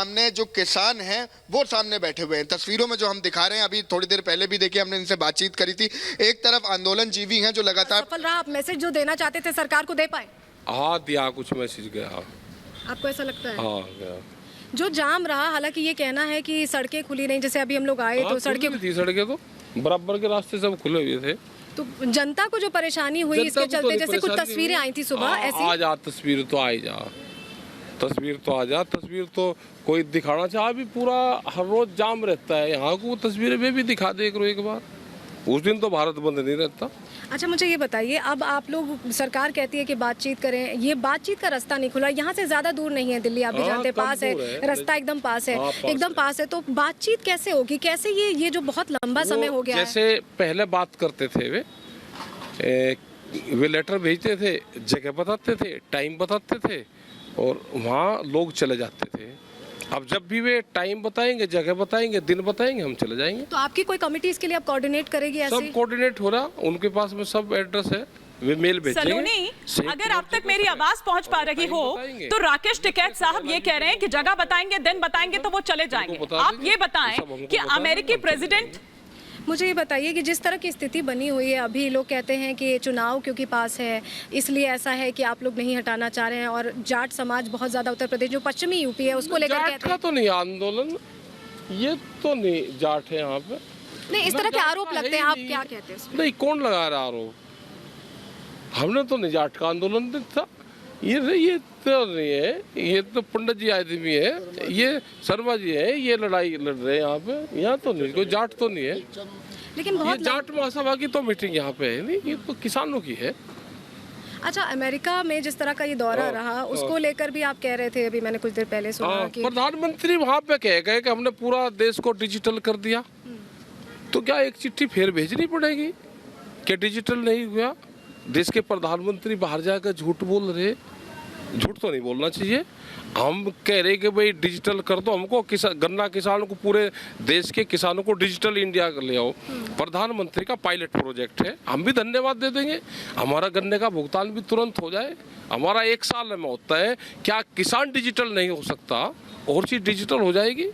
सामने जो किसान हैं वो सामने बैठे हुए हैं। तस्वीरों में जो हम दिखा रहे हैं, अभी थोड़ी देर पहले भी देखिए हमने इनसे बातचीत करी थी। एक तरफ आंदोलन जीवी हैं जो लगातार सफल रहा। आप मैसेज जो देना चाहते थे सरकार को दे पाए? हाँ, दिया कुछ मैसेज गया। आपको ऐसा लगता है? हाँ गया। जो जाम रहा, हालांकि ये कहना है कि सड़कें खुली नहीं, जैसे अभी हम लोग आए तो सड़कें सड़कें तो बराबर के रास्ते सब खुले हुए थे। तो जनता को जो परेशानी हुई इसके चलते, जैसे कुछ तस्वीरें आई थी सुबह ऐसी। आ जा तस्वीर तो आ जा, तस्वीर तो आ जा, तस्वीर तो कोई दिखाना चाहे। अभी पूरा हर रोज जाम रहता है यहाँ को, तस्वीरें में भी दिखा दे करो एक बार। उस दिन तो भारत बंद नहीं रहता। अच्छा, मुझे ये बताइए, अब आप लोग, सरकार कहती है कि बातचीत करें, ये बातचीत का रास्ता नहीं खुला। यहाँ से ज्यादा दूर नहीं है दिल्ली, आप भी जानते, पास है रास्ता, एकदम पास है, एकदम पास है। तो बातचीत कैसे होगी? कैसे ये जो बहुत लंबा समय हो गया जैसे पहले बात करते थे वे लेटर भेजते थे, जगह बताते थे, टाइम बताते थे और वहाँ लोग चले जाते थे। अब जब भी वे टाइम बताएंगे, जगह बताएंगे, दिन बताएंगे, हम चले जाएंगे। तो आपकी कोई कमिटी इसके लिए आप कोऑर्डिनेट करेगी? ऐसे सब कोऑर्डिनेट हो रहा, उनके पास में सब एड्रेस है, वे मेल भेजेंगे। सलोनी, अगर आप तक मेरी आवाज पहुंच पा रही हो तो राकेश टिकैत साहब ये कह रहे हैं कि जगह बताएंगे, दिन बताएंगे तो वो चले जाएंगे। आप ये बताएं कि अमेरिकी प्रेसिडेंट, मुझे ये बताइए कि जिस तरह की स्थिति बनी हुई है अभी, लोग कहते हैं कि चुनाव क्योंकि पास है इसलिए ऐसा है कि आप लोग नहीं हटाना चाह रहे हैं, और जाट समाज बहुत ज्यादा उत्तर प्रदेश, जो पश्चिमी यूपी है, उसको लेकर कहते हैं। तो नहीं आंदोलन, ये तो नहीं जाट है यहाँ पे। नहीं, इस तरह के आरोप लगते हैं, आप क्या कहते हैं? नहीं, कौन लगा रहा आरोप? हमने तो नहीं जाट का आंदोलन था। ये तो नहीं है, ये तो पंडित जी आदमी है, ये शर्मा जी है, ये लड़ाई लड़ रहे हैं यहाँ पे। यहाँ तो नहीं, कोई जाट तो नहीं है। लेकिन बहुत जाट महासभा की तो मीटिंग यहाँ पे है नहीं, ये तो किसानों की है। अच्छा, अमेरिका में जिस तरह का ये दौरा रहा, उसको लेकर भी आप कह रहे थे, अभी मैंने कुछ देर पहले सुना कि प्रधानमंत्री वहाँ पे कह गए कि हमने पूरा देश को डिजिटल कर दिया। तो क्या एक चिट्ठी फिर भेजनी पड़ेगी कि डिजिटल नहीं हुआ? देश के प्रधानमंत्री बाहर जाकर झूठ बोल रहे। झूठ तो नहीं बोलना चाहिए। हम कह रहे कि भाई डिजिटल कर दो, हमको गन्ना किसानों को, पूरे देश के किसानों को डिजिटल इंडिया ले आओ। प्रधानमंत्री का पायलट प्रोजेक्ट है, हम भी धन्यवाद दे देंगे। हमारा गन्ने का भुगतान भी तुरंत हो जाए। हमारा 1 साल में होता है, क्या किसान डिजिटल नहीं हो सकता? और चीज़ डिजिटल हो जाएगी।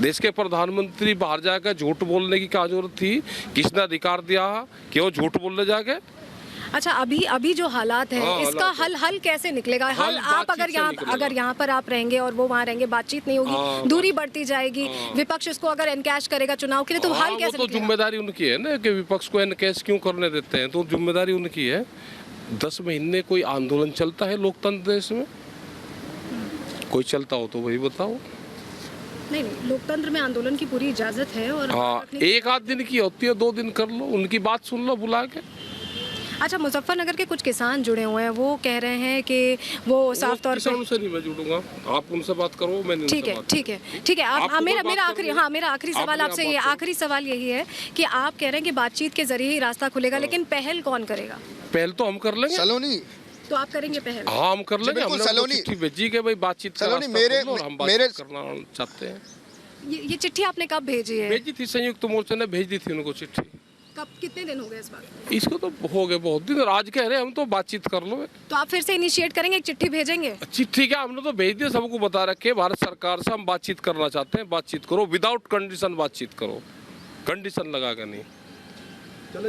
देश के प्रधानमंत्री बाहर जाकर झूठ बोलने की क्या जरूरत थी? किसने अधिकार दिया कि वो झूठ बोलने जाके? अच्छा, अभी जो हालात है, इसका हल कैसे निकलेगा? हल आप अगर यहाँ पर आप रहेंगे और वो वहाँ रहेंगे, बातचीत नहीं होगी, दूरी बढ़ती जाएगी, विपक्ष इसको अगर एनकैश करेगा चुनाव के लिए, तो हल कैसे? तो जिम्मेदारी उनकी है ना कि विपक्ष को एनकैश क्यों करने देते हैं, तो जिम्मेदारी उनकी है। 10 महीने कोई आंदोलन चलता है लोकतंत्र देश में? कोई चलता हो तो वही बताओ। नहीं, लोकतंत्र में आंदोलन की पूरी इजाजत है। और हाँ, 1 आध दिन की होती है, 2 दिन कर लो, उनकी बात सुन लो बुला के। अच्छा, मुजफ्फरनगर के कुछ किसान जुड़े हुए हैं, वो कह रहे हैं कि वो साफ तौर पे, उनसे नहीं मैं जुड़ूंगा, आप उनसे बात करो, मैं नहीं। ठीक है। आप मेरा आखिरी सवाल आपसे, ये आखिरी सवाल यही है कि आप कह रहे हैं कि बातचीत के जरिए ही रास्ता खुलेगा, लेकिन पहल कौन करेगा? पहल तो हम कर लेंगे। सलोनी, तो आप करेंगे पहल? हाँ, हम कर लेंगे। हमने सलोनी चिट्ठी भेजी के भाई बातचीत सलोनी हम बातचीत करना चाहते हैं। ये चिट्ठी आपने कब भेजी है? भेजी थी, संयुक्त मोर्चा ने भेज दी थी उनको चिट्ठी। कब, कितने दिन हो गए इस बात? इसको तो हो गए बहुत दिन, आज कह रहे हैं हम तो बातचीत कर लो। तो आप फिर से इनिशिएट करेंगे, एक चिट्ठी भेजेंगे? चिट्ठी क्या, हमने तो भेज दिया, सबको बता रखे भारत सरकार से हम बातचीत करना चाहते हैं। बातचीत करो, विदाउट कंडीशन बातचीत करो, कंडीशन लगा कर नहीं।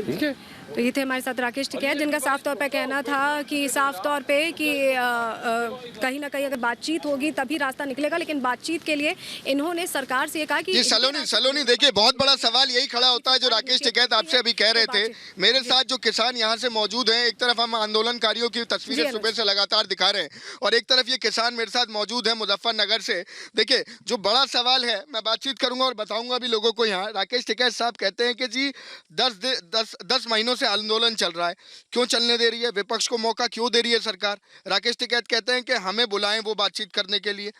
ठीक है। तो ये थे हमारे साथ राकेश टिकैत, जिनका साफ तौर पे कहना था कि साफ तौर पे कि कहीं ना कहीं अगर बातचीत होगी तभी रास्ता निकलेगा, लेकिन बातचीत के लिए इन्होंने सरकार से ये कहा कि सलोनी देखिए, बहुत बड़ा सवाल यही खड़ा होता है जो राकेश टिकैत आपसे अभी कह रहे थे। मेरे साथ जो किसान यहाँ से मौजूद हैं, एक तरफ हम आंदोलनकारियों की तस्वीरें सुबह से लगातार दिखा रहे हैं और एक तरफ ये किसान मेरे साथ मौजूद है मुजफ्फरनगर से। देखिए, जो बड़ा सवाल है, मैं बातचीत करूंगा और बताऊंगा भी लोगों को। यहाँ राकेश टिकैत साहब कहते हैं कि जी 10 महीनों से आंदोलन चल रहा है, क्यों चलने दे रही है? विपक्ष को मौका क्यों दे रही है सरकार? राकेश टिकैत कहते हैं कि हमें बुलाएं वो बातचीत करने के लिए,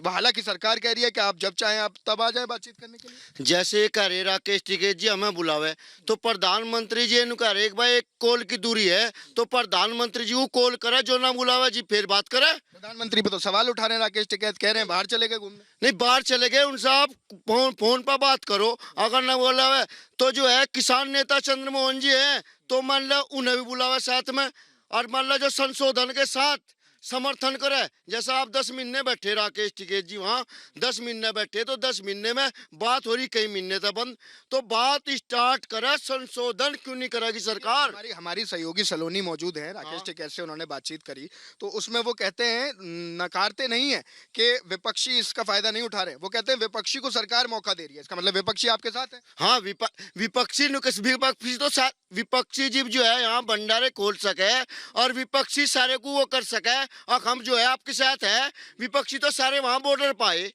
हालांकि सरकार कह रही है कि आप जब चाहें आप तब आ जाए बातचीत करने के लिए। जैसे कह रहे राकेश टिकैत जी हमें बुलावे, तो प्रधानमंत्री जी कह रहे भाई 1 कॉल की दूरी है, तो प्रधानमंत्री जी वो कॉल करे, जो ना बुलावे जी फिर बात करे। प्रधानमंत्री पे तो सवाल उठा रहे हैं राकेश टिकैत, कह रहे हैं बाहर चले गए घूमने। नहीं, बाहर चले गए, उनसे आप फोन पर बात करो। अगर ना बुलावे तो जो है किसान नेता चंद्रमोहन जी हैं, तो मान लो उन्हें भी बुलावा साथ में। और मान लो जो संशोधन के साथ समर्थन करे। जैसा आप 10 महीने बैठे राकेश टिकैत जी वहाँ 10 महीने बैठे, तो 10 महीने में बात हो रही कई महीने तक बंद, तो बात स्टार्ट करे, संशोधन क्यों नहीं करेगी सरकार? हमारी सहयोगी सलोनी मौजूद हैं, राकेश टिकैत से उन्होंने बातचीत करी, तो उसमें वो कहते हैं, नकारते नहीं है कि विपक्षी इसका फायदा नहीं उठा रहे, वो कहते हैं विपक्षी को सरकार मौका दे रही है। इसका मतलब विपक्षी आपके साथ है? हाँ, विपक्षी तो विपक्षी जीव जो है यहाँ भंडारे खोल सके और विपक्षी सारे को वो कर सके, और हम जो है आपके साथ है। विपक्षी तो सारे वहाँ बॉर्डर पाए,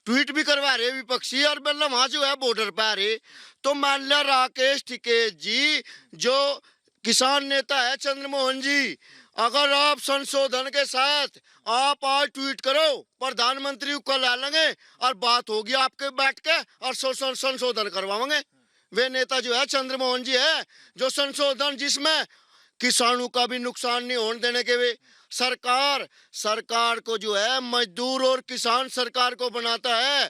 ट्वीट भी करवा रहे विपक्षी, और मतलब वहाँ जो है बॉर्डर पे आ रहे। तो मान लिया राकेश टिकैत जी जो किसान नेता है चंद्रमोहन जी, अगर आप संशोधन के साथ आप आज ट्वीट करो, प्रधानमंत्री को ला लेंगे और बात होगी आपके बैठ के और संशोधन करवाएंगे। वे नेता जो है चंद्रमोहन जी है, जो संशोधन जिसमें किसानों का भी नुकसान नहीं होने देने के वे सरकार को जो है मजदूर और किसान सरकार को बनाता है।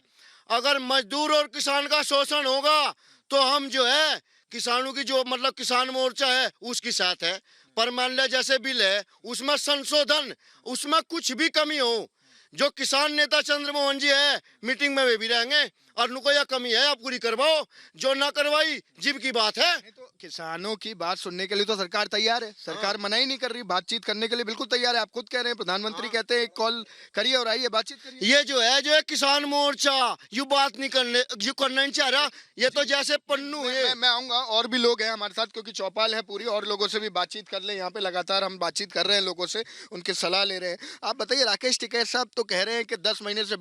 अगर मजदूर और किसान का शोषण होगा तो हम जो है किसानों की जो मतलब किसान मोर्चा है उसके साथ है। पर मान लिया जैसे बिल है उसमें संशोधन, उसमें कुछ भी कमी हो, जो किसान नेता चंद्रमोहन जी है मीटिंग में वे भी रहेंगे और उनको यह कमी है आप पूरी करवाओ, जो ना करवाई जीव की बात है। तो किसानों की बात सुनने के लिए तो सरकार तैयार है, सरकार मना ही नहीं कर रही, बातचीत करने के लिए बिल्कुल तैयार है। आप खुद कह रहे हैं, प्रधानमंत्री कहते हैं एक कॉल करिए और आइए बातचीत करिए। ये जो है किसान मोर्चा यू बात नहीं करने, यू करना नहीं चाह रहा। ये तो जैसे पन्नू है। मैं आऊंगा, और भी लोग हैं हमारे साथ, क्योंकि चौपाल है पूरी, और लोगों से भी बातचीत कर ले। यहाँ पे लगातार हम बातचीत कर रहे हैं लोगों से, उनकी सलाह ले रहे हैं। आप बताइए, राकेश टिकैत साहब तो कह रहे हैं कि 10 महीने से